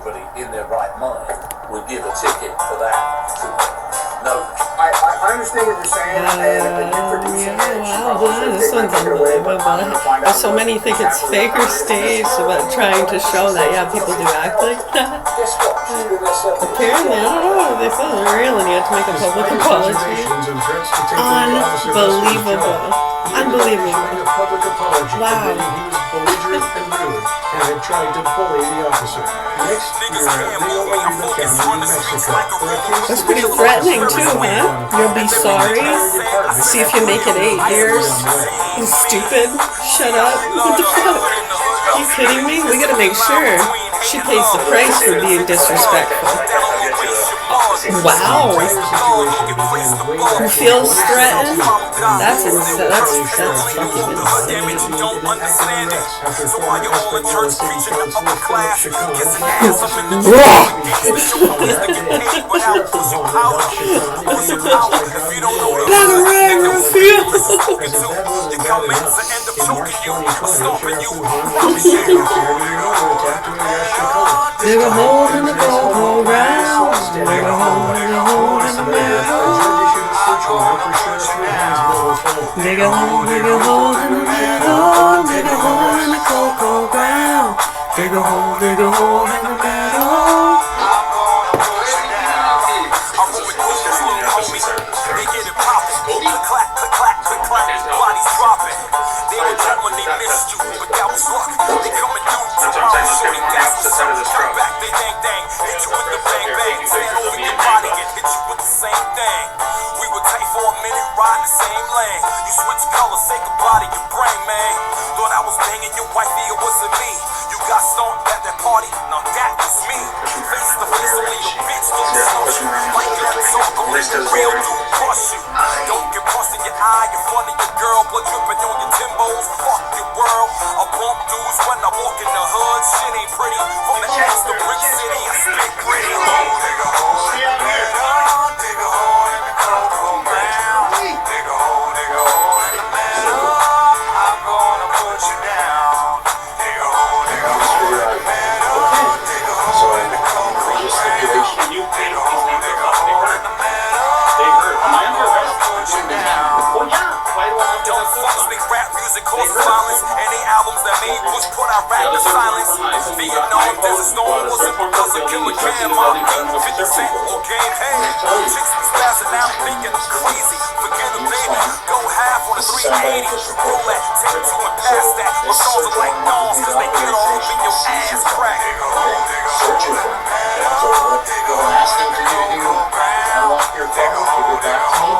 nobody in their right mind would give a ticket for that. Nobody. I understand what you're saying, and introducing it. Wow, this one's unbelievable. So many think it's fake or staged, but trying to show that, yeah, people do act like that. Guess what? She's been there 7 years. Apparently, I don't know, they felt it real and you had to make a public apology. Unbelievable. Unbelievable. Wow. And had tried to bully the officer. Next year, they ordered the county in Mexico. That's pretty threatening too, huh? You'll be sorry. See if you make it 8 years. You stupid. Shut up. What the fuck? Are you kidding me? We gotta make sure she pays the price for being disrespectful. Wow. Who feels threatened? That's insane. That's fucking insane. Dig a hole in the go-go round. Dig a hole in the middle. Dig a hole in the middle. Dig a hole in the cocoa ground. Dig a hole in the middle. Don't get bust in your eye in front of your girl, blood dripping on your Timbos. Fuck your world. I bump dudes when I walk in the hood. Shit ain't pretty. From the ass to Brick City, I spit gritty. Dig a hole in the middle. Dig a hole in the cocoa ground. Dig a hole in the middle. I'm gonna put you down. Dig a hole in the middle. Dig a hole in the cocoa ground. Dig a hole in the middle. Don't fuck me, rap music causes violence. Any albums that made Bush put our rap to silence. Vietnam, Desert Storm wasn't because of Killer Cam. I'm beat 50 Cent or Game Hey. Chicks be spazzing out thinking I'm crazy. Forget a baby, go half on a 380. Roulette, take 2 and pass that. My songs are like thongs cause they get all up in your ass crack. Dig a hole in the middle. Dig a hole in the cocoa ground. Dig a hole in the middle.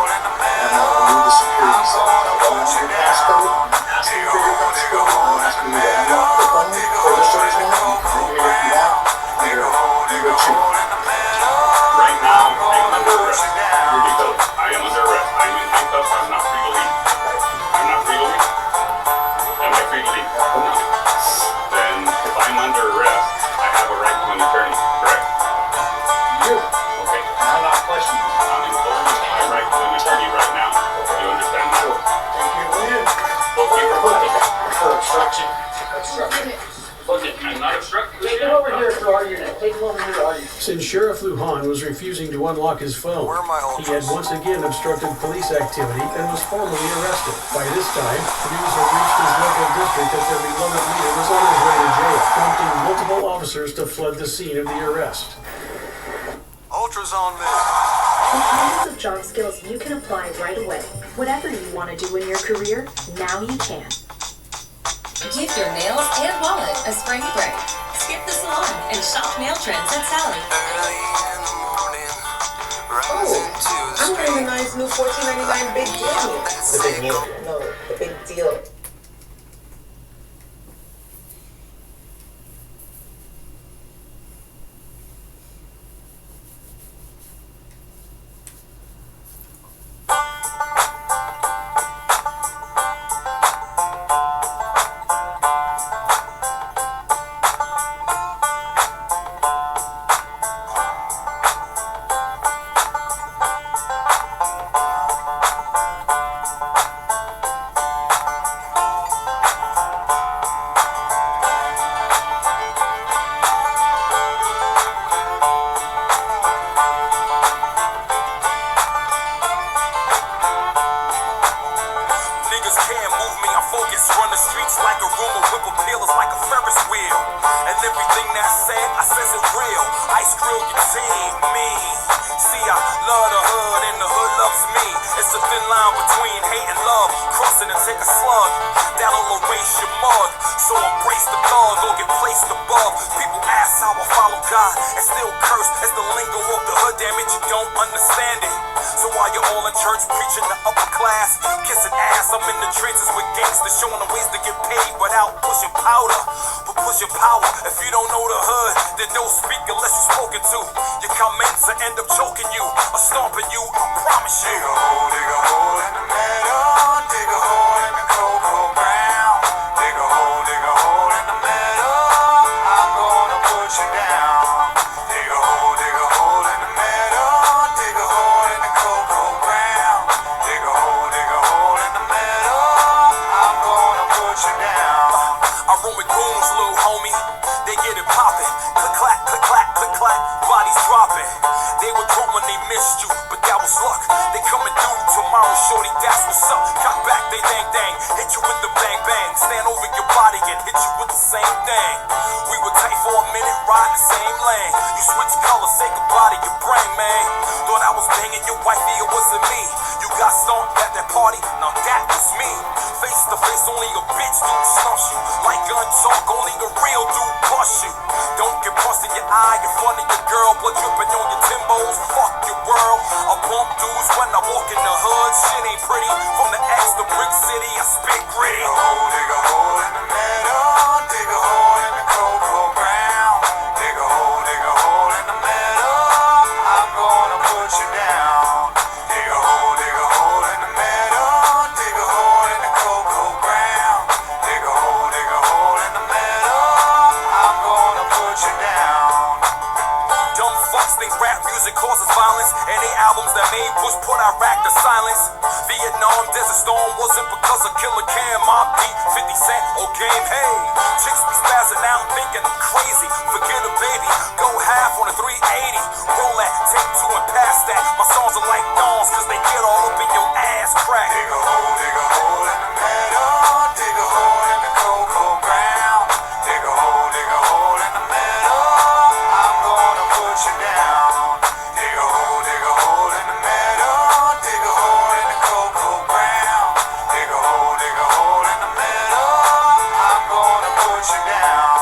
Since Sheriff Lujan was refusing to unlock his phone, he had once again obstructed police activity and was formally arrested. By this time, news had reached his local district that their beloved leader was on his way to jail, prompting multiple officers to flood the scene of the arrest. Ultra's on me. With hundreds of job skills you can apply right away. Whatever you want to do in your career, now you can. Give your nails and wallet a spring break. Skip the salon and shop nail trends at Sally. Early in the morning, Oh, I'm getting a nice new $14.99 big deal. The big deal. No, the big deal. wheel. And everything that's said, I says it real. Ice grill your team, me. See, I love the hood and the hood loves me. It's a thin line between hate and love. Crossing and take a slug. That'll erase your mug. So embrace the thug or get placed above. People ask how I follow God and still curse as the lingo of the hood. Damn it, you don't understand it. So while you're all in church preaching the upper class, kissing ass, I'm in the trenches with gangsters showing them ways to get paid without pushing powder. But pushing power, if you don't know the hood, then don't speak unless you're spoken to. Your comments will end up choking you or stomping you, I promise you. Dig a hole in the middle, dig a hole in the cocoa ground. Dig a hole in the middle, I'm gonna put you down. Dig a hole in the middle, dig a hole in the cocoa ground. Dig a hole in the middle, I'm gonna put you down. I roam with goons, little homie, they get it poppin'. Click clack, click clack, click clack, bodies dropping. They were drunk when they missed you, but that was luck. They coming through tomorrow, shorty, that's what's up. Cut back, they dang dang, hit you with the bang bang. Stand over your body and hit you with the same thing. We were tight for a minute, ride the same lane. You switch colors, say goodbye to your brain, man. Thought I was banging your wifey, it wasn't me. You got stomped at that party, now that was me. Face to face, only a bitch dude stumps you. Like gun talk, only a real dude bust you. Don't get bust in your eye in front of your girl, blood dripping on your Timbos. Fuck your world. I bump dudes when I walk in the hood. Shit ain't pretty. From the X to Brick City, I spit gritty. Dig a hole in the middle. Dig a hole in the cocoa ground. Dig a hole in the middle. I'm gonna put you down. Dig a hole in the middle. Dig a hole in the cocoa ground. Dig a hole in the middle. I'm gonna put you down. Dumb fucks think rap music causes violence, and they albums that made Bush put Iraq to silence. Vietnam Desert Storm wasn't because of Killer Cam, Mob Deep, 50 Cent, or Game Hey. Chicks be spazzing out thinking I'm crazy. Forget a baby, go half on a 380. Roll that, take two and pass that. My songs are like thorns cause they get all up in your ass crack. Dig a hole in the middle. Dig a hole in the cocoa ground. Dig a hole in the middle. I'm gonna put you down. Dig a hole in the middle. Dig a hole in the cocoa ground. Dig a hole in the middle. I'm gonna put you down.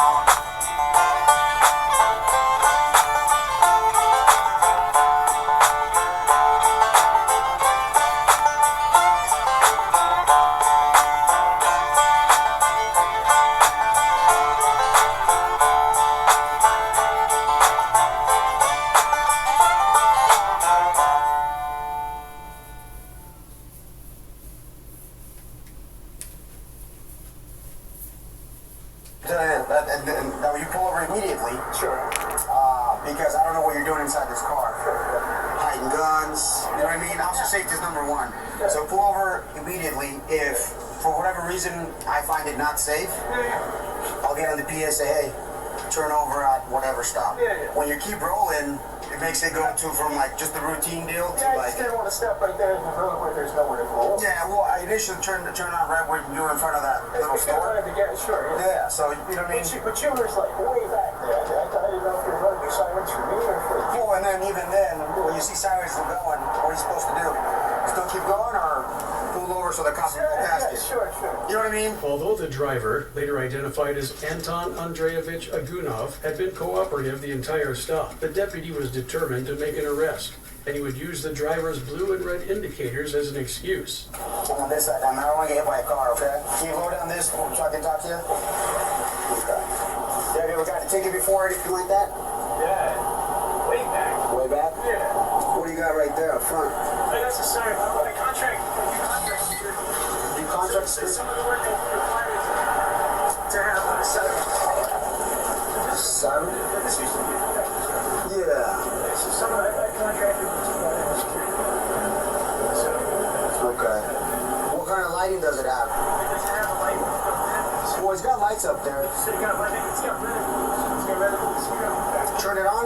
Now you pull over immediately. Sure. Because I don't know what you're doing inside this car. Hiding guns. You know what I mean? Officer safety is number one. So pull over immediately. If for whatever reason I find it not safe, I'll get on the PSA. Hey, turn over at whatever stop. When you keep rolling, it makes it go to from like just the routine deal to like. I just didn't want to step right there in the road where there's nowhere to go. Yeah, well, I initially turned on right where you were in front of that little store. Sure. Yeah, so you know what I mean. But you were like way back there. I didn't know if you were running your sirens for me or for. Well, and then even then, when you see sirens are going, what are you supposed to do? Still keep going or pull over so the cops can go past you? Sure. You know what I mean? Although the driver, later identified as Anton Andreevich Agunov, had been cooperative the entire stop, the deputy was determined to make an arrest, and he would use the driver's blue and red indicators as an excuse. On this side, I don't want to get hit by a car, okay? Can you go down this so I can talk to you? Okay. Have you ever got a ticket before or anything like that? Yeah. Way back. Way back? Yeah. What do you got right there up front? That's a sign. My contract. You contract? Some of the work that requires to have a seven. Seven? This used to be. Yeah. So some of that contracted security. Okay. What kind of lighting does it have? It doesn't have a light. Well, it's got lights up there. It's got red. It's got red. Turn it on.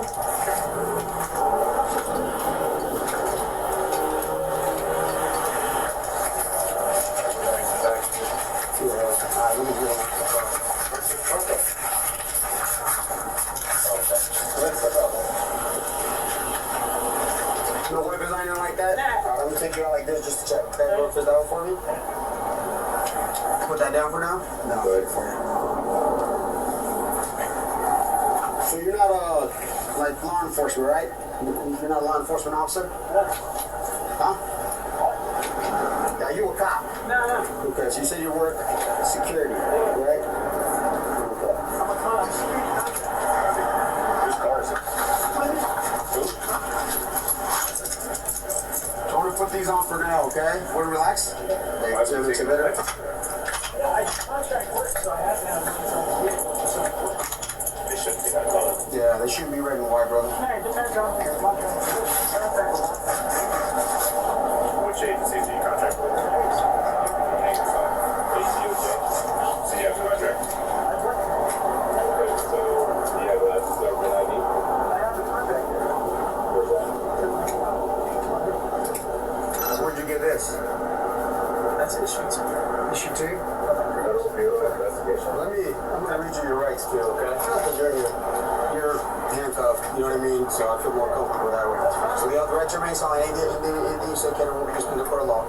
Let me get on. Okay. me take you out like this just to check. Okay, go for that for me. Put that down for now? No. Good. So you're not like law enforcement, right? You're not a law enforcement officer? Huh? Yeah, you a cop? No. Okay, so you said you work security, right? Okay. I'm a cop. Whose car is it? So I'm gonna put these on for now, okay? Wanna relax? I contract work, so I have to have They shouldn't be that color. Yeah, they shouldn't be red and white, brother. it depends on the contract. Which agency do you contract with? ACOJ. So you have a contract? Okay, so you have a government ID? I have a contract. Where's that? Where'd you get this? That's issue 2. Issue 2? Investigation. I'm gonna read you your rights too, okay? Because you're handcuffed, you know what I mean? So I feel more comfortable that way. So the right to remain silent, anything you say can or will be used in the court of law.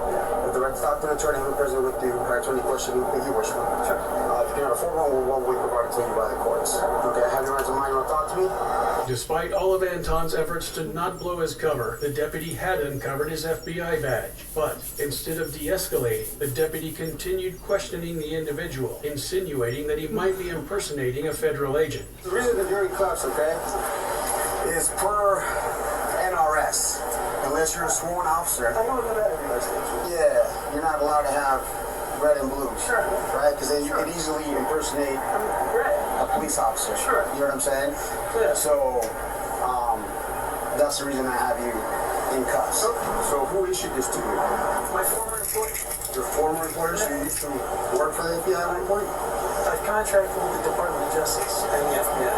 With the right to talk to an attorney who is present with you, right to any question if you wish. If you cannot afford one will be provided to you by the courts. Okay, have your rights of mind, you want to talk to me? Despite all of Anton's efforts to not blow his cover, the deputy had uncovered his FBI badge. But instead of de-escalating, the deputy continued questioning the individual, insinuating that he might be impersonating a federal agent. The reason the jury cuffs, okay, is per NRS. Unless you're a sworn officer. I know that Yeah, you're not allowed to have red and blue. Sure. Right? Because then you could easily impersonate a police officer. Sure. You know what I'm saying? Yeah. So, that's the reason I have you in cuffs. So who issued this to you? My former employer. Your former employer? So you used to work for the FBI at one point? I've contracted with the Department of Justice and the FBI.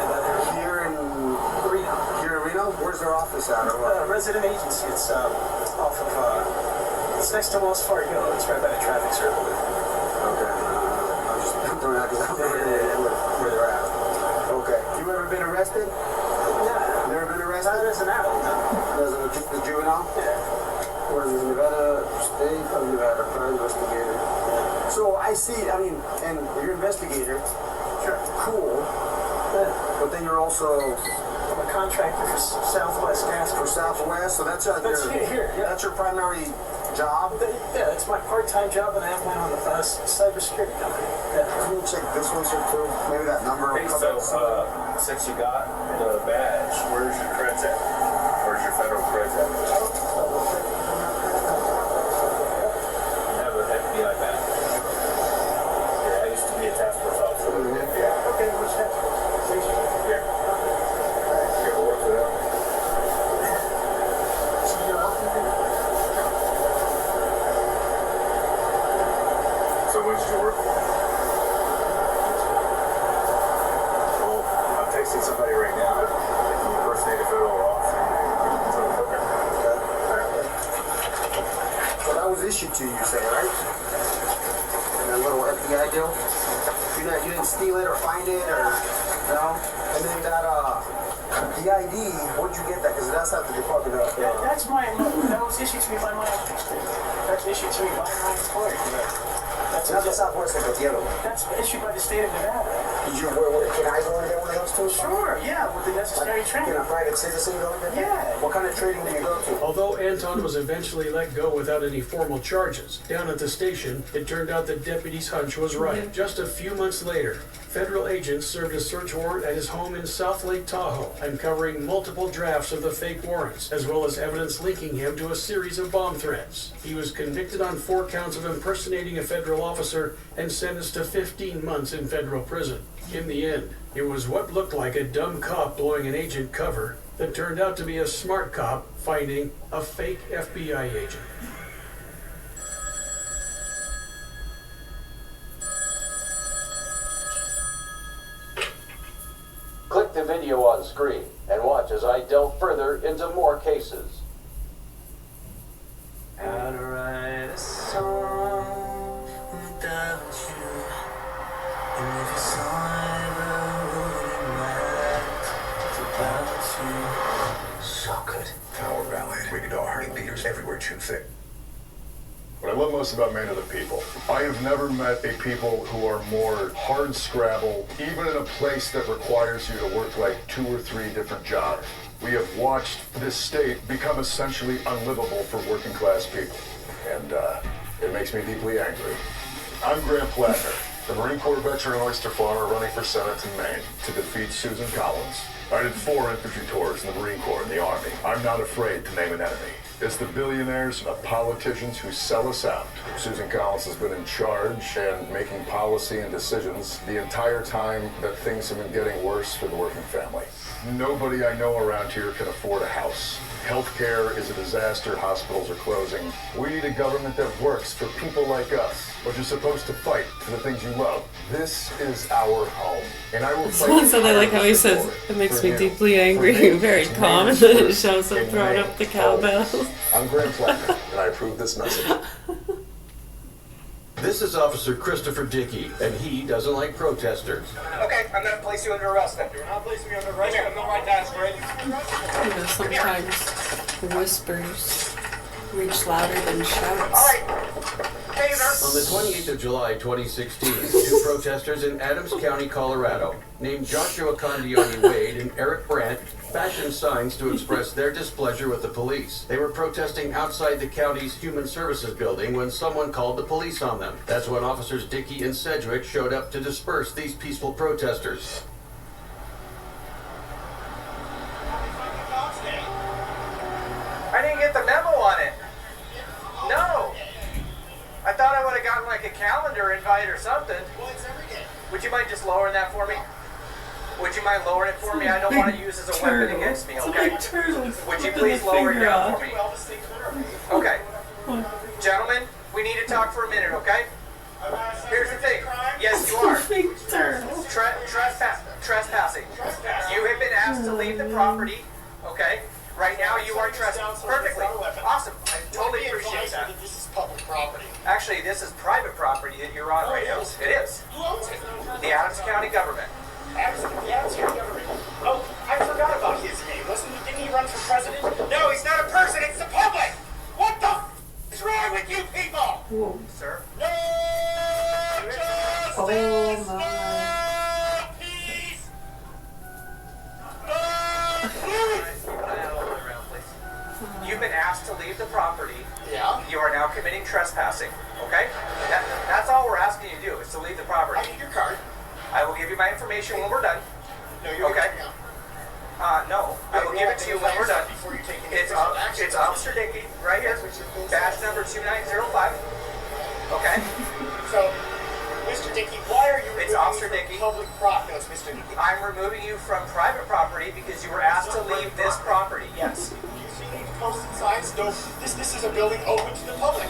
And Here in Reno. Reno? Where's their office at? Or what? Resident agency. It's off of, it's next to Wells Fargo. It's right by the traffic circle. Okay. I'm just throwing out because I don't know where they're at. Okay. You ever been arrested? Yeah. Never been arrested? Not as an adult, no. As a juvenile? Yeah. What is this, Nevada State of Nevada Crime Investigator? So I see, I mean, and you're an investigator. Sure. Cool. Yeah. But then you're also I'm a contractor for Southwest Gas. for Southwest, so that's That's here, yeah. that's your primary job. Yeah, it's my part-time job, and I have my own cybersecurity company. Yeah. Can you check this one, sir, too? Maybe that number. Hey, so, since you got the badge, where's your creds at? Where's your federal creds at? You have an FBI badge. Yeah, I used to be a task force officer. Yeah. Okay, what's that? Station. Yeah. You ever work for them? So when did you work for them? Well, I'm texting somebody right now. If you impersonate a federal officer, So that was issued to you, you say, right? And that little FBI deal? You didn't steal it or find it or, no? And then that, the ID, where'd you get that? Because that's not the Department of, That's that was issued to me by my That's issued to me by my employer. That's not the Southwest, but the other one. That's issued by the state of Nevada. Did you, can I go and get one of those too? Sure, yeah, with the necessary training. Can a private citizen go and get that? Yeah. What kind of training do you go to? Although Anton was eventually let go without any formal charges, down at the station, it turned out the deputy's hunch was right. Just a few months later, federal agents served a search warrant at his home in South Lake Tahoe, uncovering multiple drafts of the fake warrants, as well as evidence linking him to a series of bomb threats. He was convicted on 4 counts of impersonating a federal officer and sentenced to 15 months in federal prison. In the end, it was what looked like a dumb cop blowing an agent cover that turned out to be a smart cop finding a fake FBI agent. Click the video on screen and watch as I delve further into more cases. How to write a song without you. And if you saw ever wouldn't write, it's about you. So good. Power Ballad. Rated R. Rated There's everywhere too thick. What I love most about Man of the People, I have never met a people who are more hard scrabble, even in a place that requires you to work like 2 or 3 different jobs. We have watched this state become essentially unlivable for working class people. And it makes me deeply angry. I'm Grant Plattner, the Marine Corps veteran oyster farmer running for Senate in Maine to defeat Susan Collins. I did 4 infantry tours in the Marine Corps and the Army. I'm not afraid to name an enemy. It's the billionaires and the politicians who sell us out. Susan Collins has been in charge and making policy and decisions the entire time that things have been getting worse for the working family. Nobody I know around here can afford a house. Healthcare is a disaster, hospitals are closing. We need a government that works for people like us, but you're supposed to fight for the things you love. This is our home, and I will fight. Someone said I like how he says, it makes me deeply angry, very calm, and then it shows him throwing up the cowbells. I'm Graham Plattner, and I approve this message. This is Officer Christopher Dickey, and he doesn't like protesters. Okay, I'm gonna place you under arrest then. You're not placing me under arrest. I'm not right task, right? You know, sometimes whispers reach louder than shouts. All right. Taser. On the 28th of July, 2016, 2 protesters in Adams County, Colorado, named Joshua Condioni Wade and Eric Brandt, fashioned signs to express their displeasure with the police. They were protesting outside the county's Human Services building when someone called the police on them. That's when Officers Dickey and Sedgwick showed up to disperse these peaceful protesters. I didn't get the memo on it. No. I thought I would have gotten like a calendar invite or something. Well, it's every day. Would you mind just lowering that for me? Would you mind lowering it for me? I don't want to use it as a weapon against me, okay? Would you please lower it down for me? Okay. Gentlemen, we need to talk for a minute, okay? Here's the thing. Yes, you are. Trespassing. You have been asked to leave the property, okay? Right now you are trespassing. Perfectly. Awesome. I totally appreciate that. This is public property. Actually, this is private property that you're on right now. It is. Who owns it? The Adams County government. Adams County government. Oh, I forgot about his name. Didn't he run for president? No, he's not a person. It's the public. What the is wrong with you people? Whoa. Sir. No justice, Oh my. no peace, no You've been asked to leave the property. Yeah. You are now committing trespassing. Okay? That's all we're asking you to do is to leave the property. I need your card. I will give you my information when we're done. No, you're okay. now. No, I will give it to you when we're done. Before you take It's Officer Dickey, right here. Badge number 2905. Okay. So, Mr. Dickey, why are you It's removing Officer me from Dickey. public property? No, it's Mr. Dickey. I'm removing you from private property because you were asked to leave this property. Yes. You see these posted signs? No, this is a building open to the public.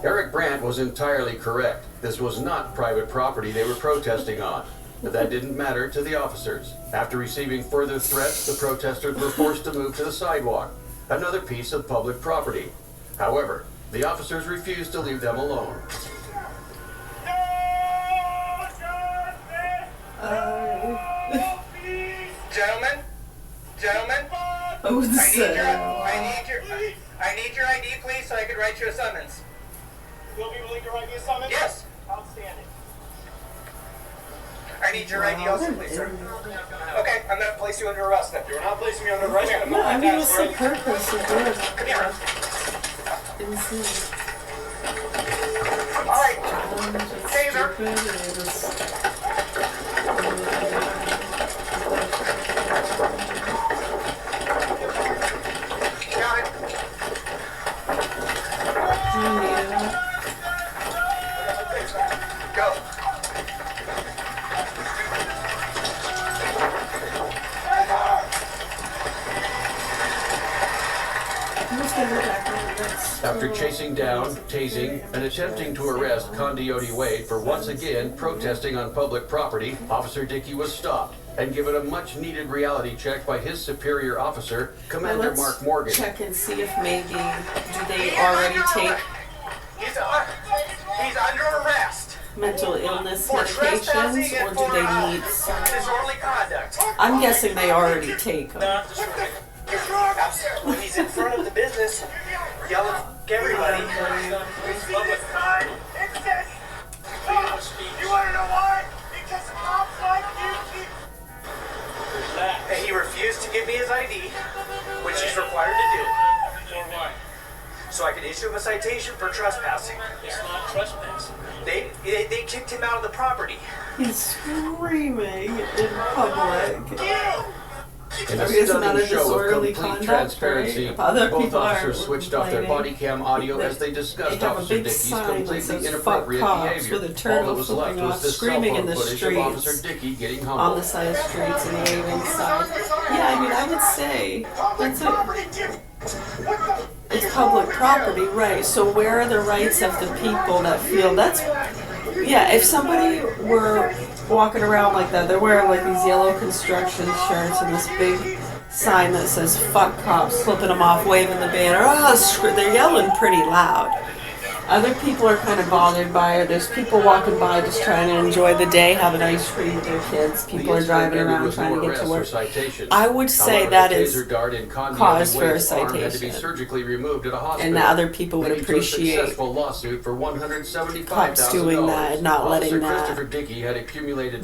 Eric Brandt was entirely correct. This was not private property they were protesting on. But that didn't matter to the officers. After receiving further threats, the protesters were forced to move to the sidewalk, another piece of public property. However, the officers refused to leave them alone. Gentlemen, Oh, I need your ID, please, so I can write you a summons. You'll be willing to write me a summons? Yes. Outstanding. I need your ID also, please, sir. Okay, I'm gonna place you under arrest then. You're not placing me under arrest. No, I mean, what's the purpose of doing it? Come here. Insane. All right. Taser. Got it. Go. After chasing down, tasing, and attempting to arrest Condioni Wade for once again protesting on public property, Officer Dickey was stopped and given a much-needed reality check by his superior officer, Commander Let's Mark Morgan. check and see if maybe do they already take He's under arrest. mental illness For medications, trespassing or and do for they need some? disorderly conduct. I'm guessing they already take them. When he's in front of the business, yell at everybody. You wanna know why? Because cops like you keep... And he refused to give me his ID, which he's required to do. For what? So I could issue him a citation for trespassing. It's not trespassing. They kicked him out of the property. He's screaming in public. In a Isn't that a stunning show of disorderly complete conduct, transparency, right? Other both people are officers switched off their body cam audio as they discussed They have a Officer big Dickey's sign that completely says, "Fuck inappropriate cops," behavior. with a All turtle that was left flipping was off, the screaming cell in phone the footage of Officer streets, Dickey getting on humbled. the side streets and waving signs. Yeah, I mean, I would say that's it's public property, right? So where are the rights of the people that feel that's? Yeah, if somebody were walking around like that, they're wearing like these yellow construction shirts and this big sign that says "fuck cops," flipping them off, waving the banner. Oh, they're yelling pretty loud. Other people are kind of bothered by it. There's people walking by just trying to enjoy the day, having ice cream with their kids. People are driving around trying to get to work. I would say that is cause for a citation. And the other people would appreciate cops doing that and not letting that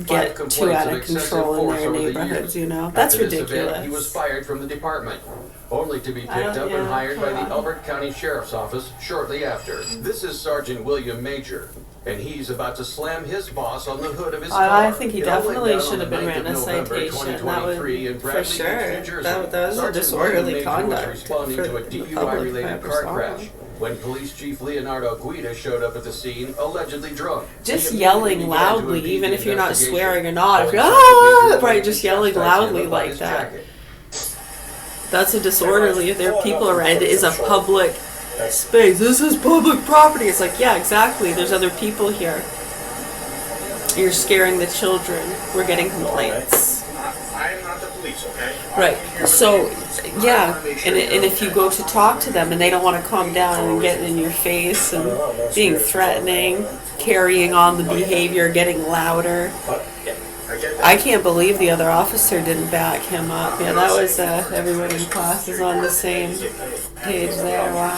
get too out of control in their neighborhoods, you know? That's ridiculous. He was fired from the department, only to be picked up and hired by the Elbert County Sheriff's Office shortly after. This is Sergeant William Major, and he's about to slam his boss on the hood of his car. I think he definitely should have been written a citation. That would, for sure. That was a disorderly conduct responding to a DUI-related car crash when Police Chief Leonardo Guida showed up at the scene, allegedly drunk. Just yelling loudly, even if you're not swearing or not. If you're, right, just yelling loudly like that. That's a disorderly. If there are people around, it is a public space. This is public property. It's like, yeah, exactly. There's other people here. You're scaring the children. We're getting complaints. I'm not the police, okay? Right. So, yeah, and if you go to talk to them and they don't want to calm down and get in your face and being threatening, carrying on the behavior, getting louder. I can't believe the other officer didn't back him up. Yeah, that was everyone in class is on the same page there. Wow.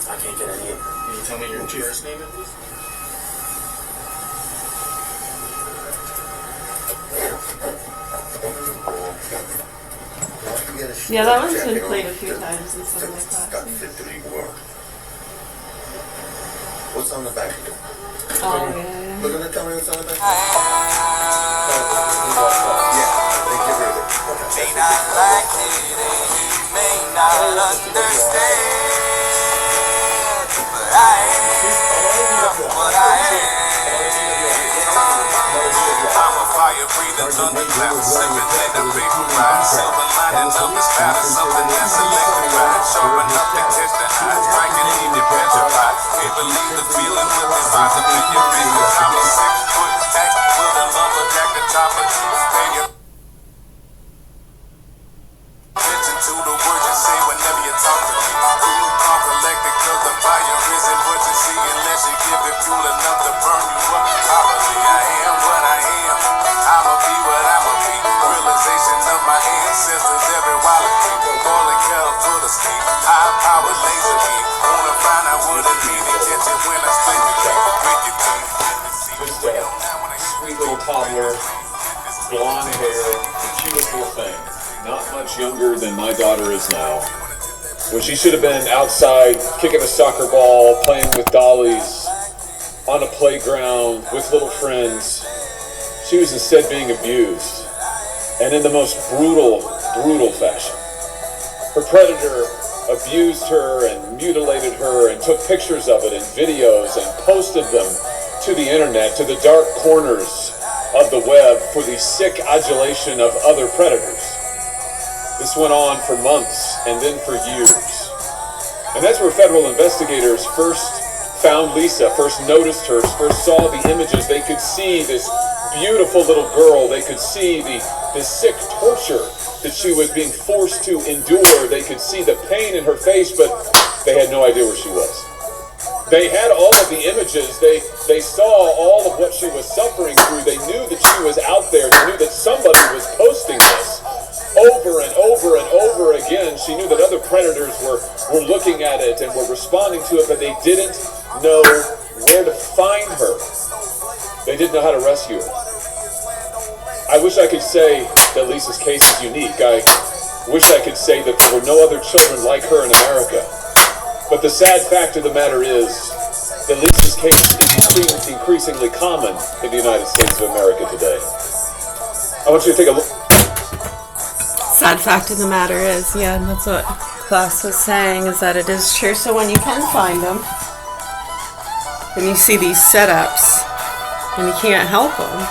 I can't get any. Can you tell me your first name, please? Yeah, that one's been played a few times in some of the classes. What's on the back of it? Oh, yeah. Look at the, tell me what's on the back. May not like it and you may not understand, but I am what I am. I'm a fire-breathing thunderclap, slipping in the big ride, silver lining up is powder, something that's electrified, sharp enough to catch the eye, strike and leave you petrified. Can't believe the feeling when it's rising in your fingers. I'm a 6-foot tack with a lumberjack the top of you. Attention to the words you say whenever you talk to me. Cool, calm, collected, cause the fire isn't what you see unless you give it fuel enough to burn you up. Apology, I am what I am. I'ma be what I'ma be. Realization of my ancestors, every while I keep calling cattle for the steam. High power laser beam. Wanna find out what it means to catch it when I split your teeth. Break your teeth. Sweet little toddler, blonde hair, the cutest little thing. Not much younger than my daughter is now. When she should have been outside kicking a soccer ball, playing with dollies, on a playground with little friends, she was instead being abused, and in the most brutal fashion. Her predator abused her and mutilated her and took pictures of it and videos and posted them to the internet, to the dark corners of the web for the sick adulation of other predators. This went on for months and then for years. And that's where federal investigators first found Lisa, first noticed her, first saw the images. They could see this beautiful little girl. They could see the sick torture that she was being forced to endure. They could see the pain in her face, but they had no idea where she was. They had all of the images. They saw all of what she was suffering through. They knew that she was out there. They knew that somebody was posting this over and over and over senators were looking at it and were responding to it, but they didn't know where to find her. They didn't know how to rescue her. I wish I could say that Lisa's case is unique. I wish I could say that there were no other children like her in America. But the sad fact of the matter is that Lisa's case is increasingly common in the United States of America today. I want you to take a look. Sad fact of the matter is, yeah, that's what class was saying, is that it is true. So when you can find them, and you see these setups, and you can't help them.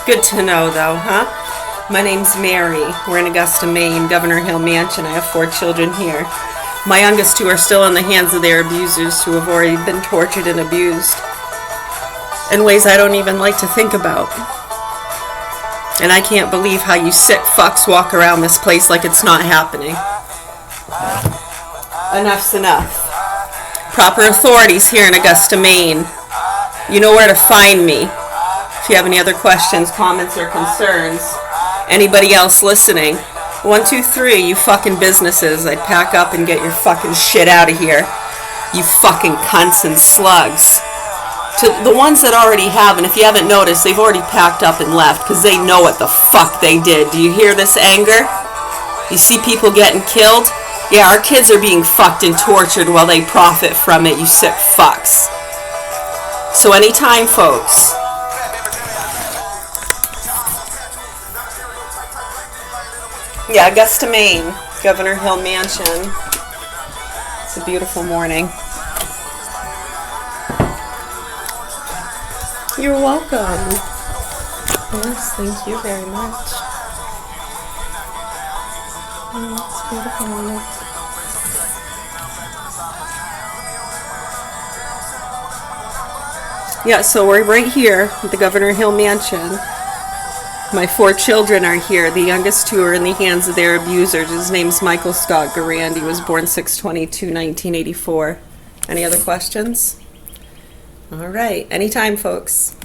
Good to know, though, huh? My name's Mary. We're in Augusta, Maine, Governor Hill Mansion. I have 4 children here. My youngest 2 are still in the hands of their abusers who have already been tortured and abused in ways I don't even like to think about. And I can't believe how you sick fucks walk around this place like it's not happening. Enough's enough. Proper authorities here in Augusta, Maine. You know where to find me. If you have any other questions, comments, or concerns. Anybody else listening? 1, 2, 3, you fucking businesses. I'd pack up and get your fucking shit out of here. You fucking cunts and slugs. To the ones that already have, and if you haven't noticed, they've already packed up and left because they know what the fuck they did. Do you hear this anger? You see people getting killed? Yeah, our kids are being fucked and tortured while they profit from it, you sick fucks. So anytime, folks. Yeah, Augusta, Maine, Governor Hill Mansion. It's a beautiful morning. You're welcome. Yes, thank you very much. It's a beautiful morning. Yeah, so we're right here at the Governor Hill Mansion. My 4 children are here. The youngest 2 are in the hands of their abusers. His name's Michael Scott Garand. He was born 6/22/1984. Any other questions? All right. Anytime, folks.